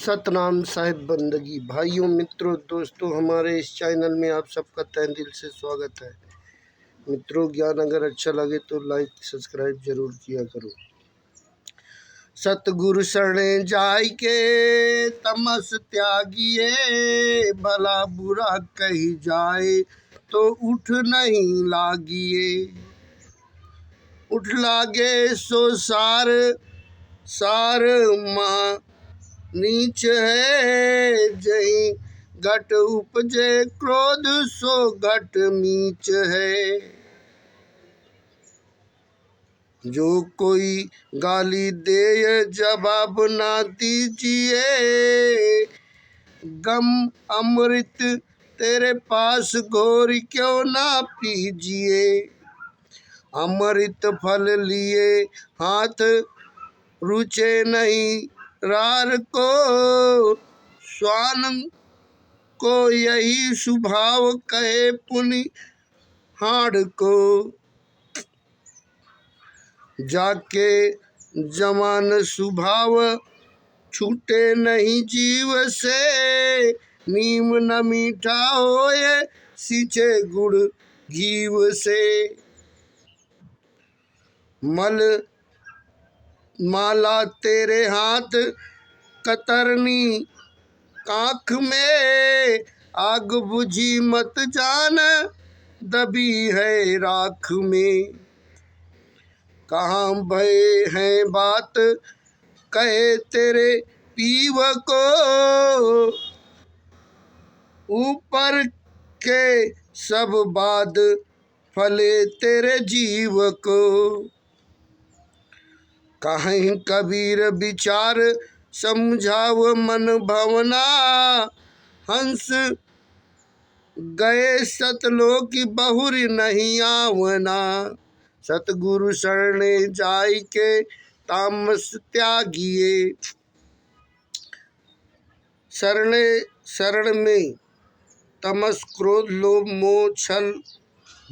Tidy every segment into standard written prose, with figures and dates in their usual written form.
सतनाम साहिब बंदगी। भाइयों, मित्रों, दोस्तों, हमारे इस चैनल में आप सबका तहे दिल से स्वागत है। मित्रों, ज्ञान अगर अच्छा लगे तो लाइक सब्सक्राइब जरूर किया करो। सतगुरु शरणे जाय के तमस त्यागिए, भला बुरा कही जाए तो उठ नहीं लागिए। उठ लागे सो सार सार माँ नीच है, जहीं घट उपजे क्रोध सो घट नीच है। जो कोई गाली दे जवाब ना दीजिए, गम अमृत तेरे पास घोर क्यों ना पीजिए। अमृत फल लिए हाथ रुचे नहीं रार को, स्वान को यही स्वभाव कहे पुनि हाड़ को। जाके जवान स्वभाव छूटे नहीं जीव से, नीम न मीठा होए सींचे गुड़ घीव से। मल माला तेरे हाथ कतरनी आँख में, आग बुझी मत जान दबी है राख में। कहाँ भय है बात कहे तेरे पीव को, ऊपर के सब बाद फले तेरे जीव को। कहीं कबीर विचार समझाव मन भवना, हंस गए सतलोक बहुर नहीं आवना। सतगुरु शरणे जाय के तामस त्यागिए। शरण में तमस, क्रोध, लोभ, मोह, छल,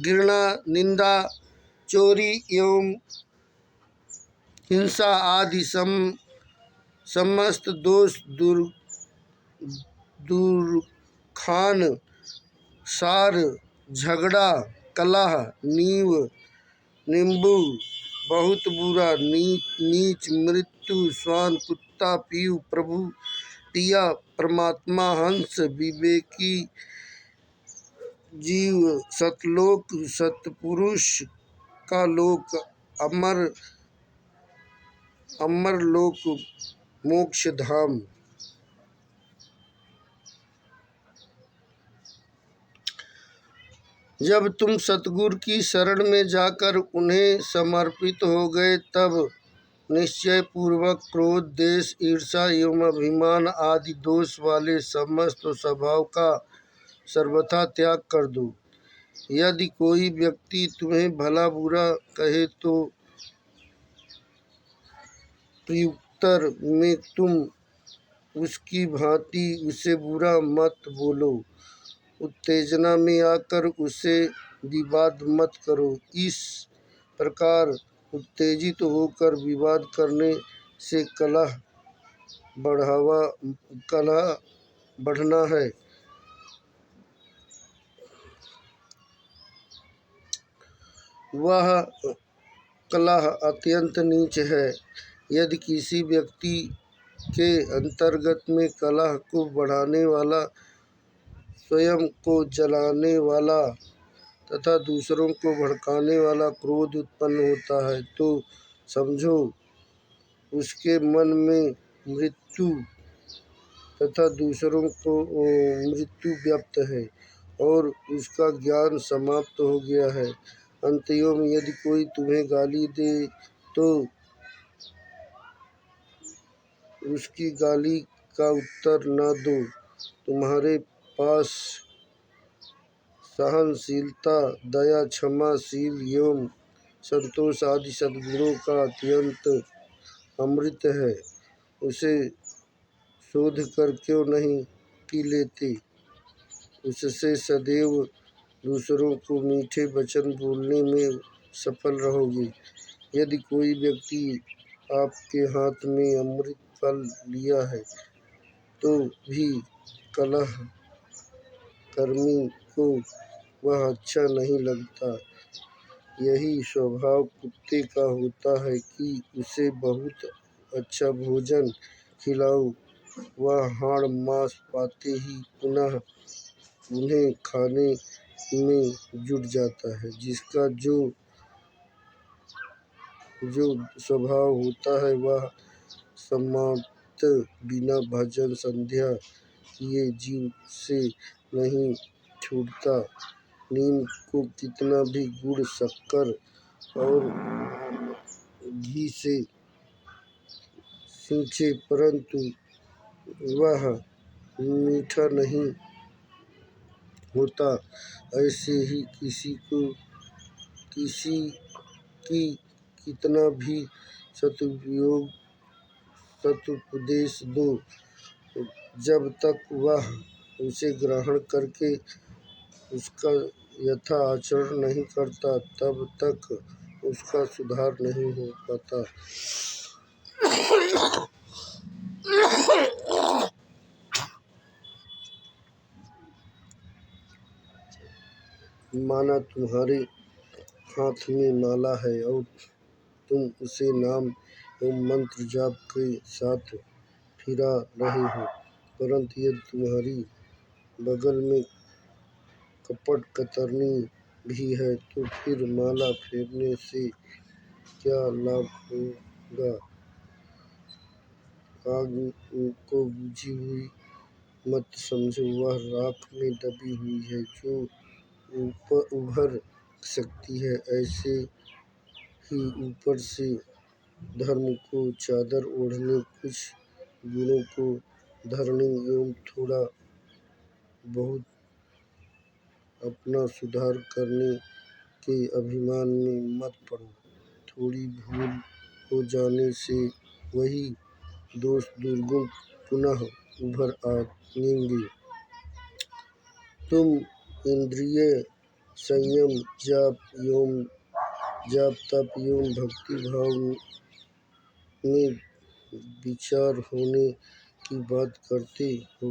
घृणा, निंदा, चोरी एवं हिंसा आदि समस्त दोष दुर्खान, सार, झगड़ा, कलह, नींबू, बहुत बुरा, नीच, मृत्यु, श्वान, कुत्ता, पीयू, प्रभु, पिया, परमात्मा, हंस, विवेकी जीव, सतलोक, सतपुरुष का लोक, अमर लोक, मोक्ष धाम। जब तुम सतगुरु की शरण में जाकर उन्हें समर्पित हो गए, तब निश्चय पूर्वक क्रोध, द्वेष, ईर्ष्या एवं अभिमान आदि दोष वाले समस्त स्वभाव का सर्वथा त्याग कर दो। यदि कोई व्यक्ति तुम्हें भला बुरा कहे तो प्रत्युत्तर में तुम उसकी भांति उसे बुरा मत बोलो, उत्तेजना में आकर उससे विवाद मत करो। इस प्रकार उत्तेजित होकर विवाद करने से कलह बढ़ना है। वह कलह अत्यंत नीच है। यदि किसी व्यक्ति के अंतर्गत में कलह को बढ़ाने वाला, स्वयं को जलाने वाला तथा दूसरों को भड़काने वाला क्रोध उत्पन्न होता है, तो समझो उसके मन में मृत्यु तथा दूसरों को मृत्यु व्याप्त है और उसका ज्ञान समाप्त हो गया है। अंतयों यदि कोई तुम्हें गाली दे तो उसकी गाली का उत्तर न दो। तुम्हारे पास सहनशीलता, दया, क्षमा शील एवं संतोष आदि सद्गुणों का अत्यंत अमृत है, उसे शोध कर क्यों नहीं पी लेते। उससे सदैव दूसरों को मीठे वचन बोलने में सफल रहोगे। यदि कोई व्यक्ति आपके हाथ में अमृत फल लिया है तो भी कलह कर्मी को वह अच्छा नहीं लगता। यही स्वभाव कुत्ते का होता है कि उसे बहुत अच्छा भोजन खिलाओ, वह हाड़ मांस पाते ही पुनः उन्हें खाने में जुट जाता है। जिसका जो स्वभाव होता है वह समाप्त बिना भजन संध्या किए जीव से नहीं छूटता। नीम को कितना भी गुड़ शक्कर और घी से सींचे परंतु वह मीठा नहीं होता। ऐसे ही किसी की कितना भी सदुपदेश दो, जब तक वह उसे ग्रहण करके उसका यथा आचरण नहीं करता तब तक उसका सुधार नहीं हो पाता। माना तुम्हारे हाथ में माला है और तुम उसे नाम एवं मंत्र जाप के साथ फिरा रहे हो, परंतु यदि तुम्हारी बगल में कपट कतरनी भी है तो फिर माला फेरने से क्या लाभ होगा। आग को बुझी हुई मत समझो, वह राख में दबी हुई है जो उभर सकती है। ऐसे ही ऊपर से धर्म को चादर ओढ़ने, कुछ गुणों को धरने एवं थोड़ा बहुत अपना सुधार करने के अभिमान में मत पड़ो। थोड़ी भूल हो जाने से वही दोष दुर्गुण पुनः उभर आएंगे। तुम इंद्रिय संयम, जाप तप एवं भक्ति भाव में विचार होने की बात करते हो।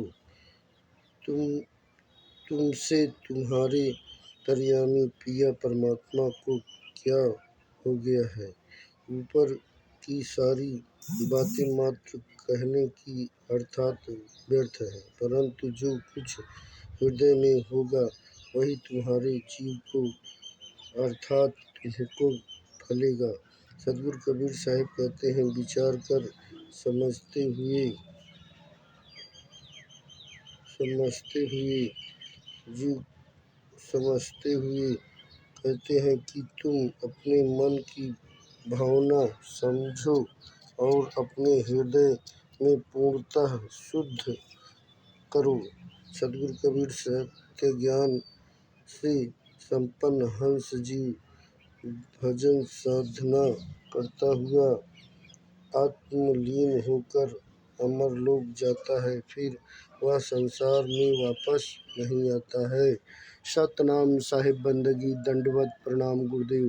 तुमसे तुम्हारे अंतर्यामी पिया परमात्मा को क्या हो गया है। ऊपर की सारी बातें मात्र कहने की अर्थात व्यर्थ है, परंतु जो कुछ हृदय में होगा वही तुम्हारे जीव को अर्थात तुमको फलेगा। सदगुरु कबीर साहब कहते हैं, विचार कर समझते हुए कहते हैं कि तुम अपने मन की भावना समझो और अपने हृदय में पूर्णतः शुद्ध करो। सदगुरु कबीर सत्य ज्ञान से संपन्न हंस जीव भजन साधना करता हुआ आत्मलीन होकर अमरलोक जाता है, फिर वह संसार में वापस नहीं आता है। सतनाम साहिब बंदगी, दंडवत प्रणाम गुरुदेव।